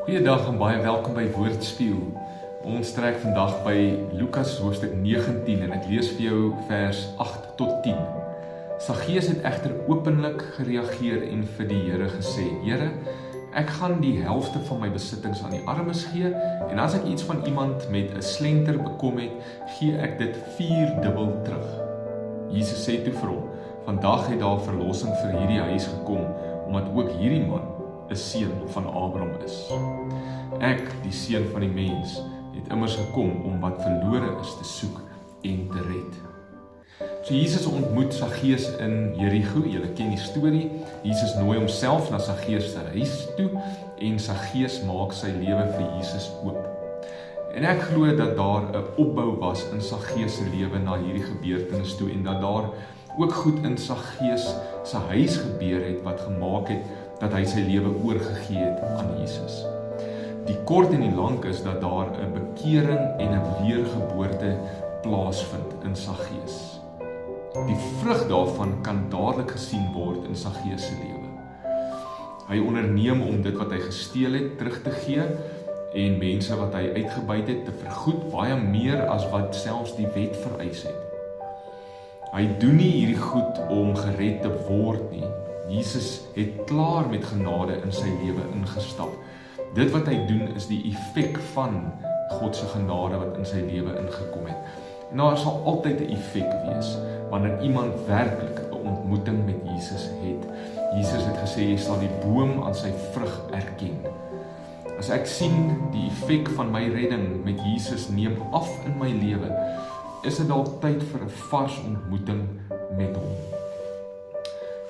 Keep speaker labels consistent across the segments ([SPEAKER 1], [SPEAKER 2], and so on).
[SPEAKER 1] Goeiedag en baie welkom by Woordspieël. Ons trek vandag by Lukas hoofstuk 19 en ek lees vir jou vers 8 tot 10. Saggeus het egter openlik gereageer en vir die Here gesê: Here, ek gaan die helfte van my besittings aan die armes gee en as ek iets van iemand met 'n slenter bekom het, gee ek dit 4-dubbel terug. Jesus sê toe vir hom: Vandag het daar verlossing vir hierdie huis gekom, omdat ook hierdie man 'n seun van Abraham is. Ek, die seun van die mens, het immers gekom om wat verlore is te soek en te red. So Jesus ontmoet Saggeus in Jerigo. Julle ken die storie. Jesus nooi homself na Saggeus se huis toe en Saggeus maak sy lewe vir Jesus oop. En ek glo dat daar 'n opbou was in Saggeus se lewe na hierdie gebeurtenis toe en dat daar ook goed in Saggeus se huis gebeur het wat gemaak het dat hy sy lewe oorgegee het aan Jesus. Die kort en die lank is dat daar 'n bekering en 'n weergeboorte plaasvind in Saggeus. Die vrug daarvan kan dadelik gesien word in Saggeus se lewe. Hy onderneem om dit wat hy gesteel het terug te gee en mense wat hy uitgebuit het te vergoed, baie meer as wat selfs die wet vereis het. Hy doen nie hierdie goed om gered te word nie. Jesus het klaar met genade in sy lewe ingestap. Dit wat hy doen is die effek van God se genade wat in sy lewe ingekom het. En daar sal altyd 'n effek wees wanneer iemand werklik 'n ontmoeting met Jesus het. Jesus het gesê jy sal die boom aan sy vrug erken. As ek sien die effek van my redding met Jesus neem af in my lewe, is dit dalk tyd vir 'n vars ontmoeting met hom.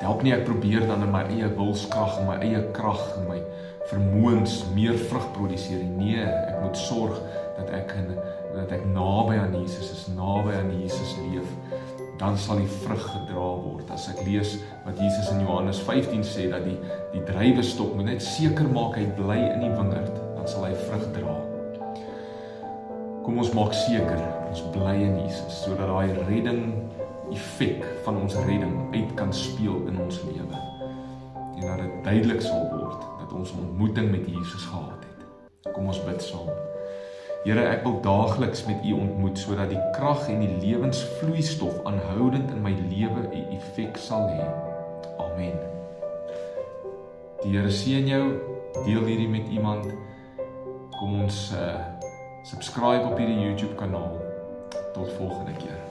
[SPEAKER 1] Help nie ek probeer dan in my eie wilskrag en my eie krag en my vermoëns meer vrug produseer. Nee, ek moet sorg dat ek naby aan Jesus is, naby aan Jesus leef. Dan sal die vrug gedra word. As ek lees wat Jesus in Johannes 15 sê, dat die druiwestok moet net seker maak hy bly in die wingerd, dan sal hy vrug dra. Kom ons maak seker, ons bly in Jesus, sodat daai redding effek van ons redding uit kan speel in ons lewe. En dat dit duidelik sal word dat ons ontmoeting met Jesus gehad het. Kom ons bid saam. Here, ek wil daagliks met U ontmoet sodat die krag en die lewensvloeistof aanhoudend in my lewe 'n effek sal hê. Amen. Die Here seën jou, deel hierdie met iemand. Kom ons subscribe op hierdie YouTube kanaal. Tot volgende keer.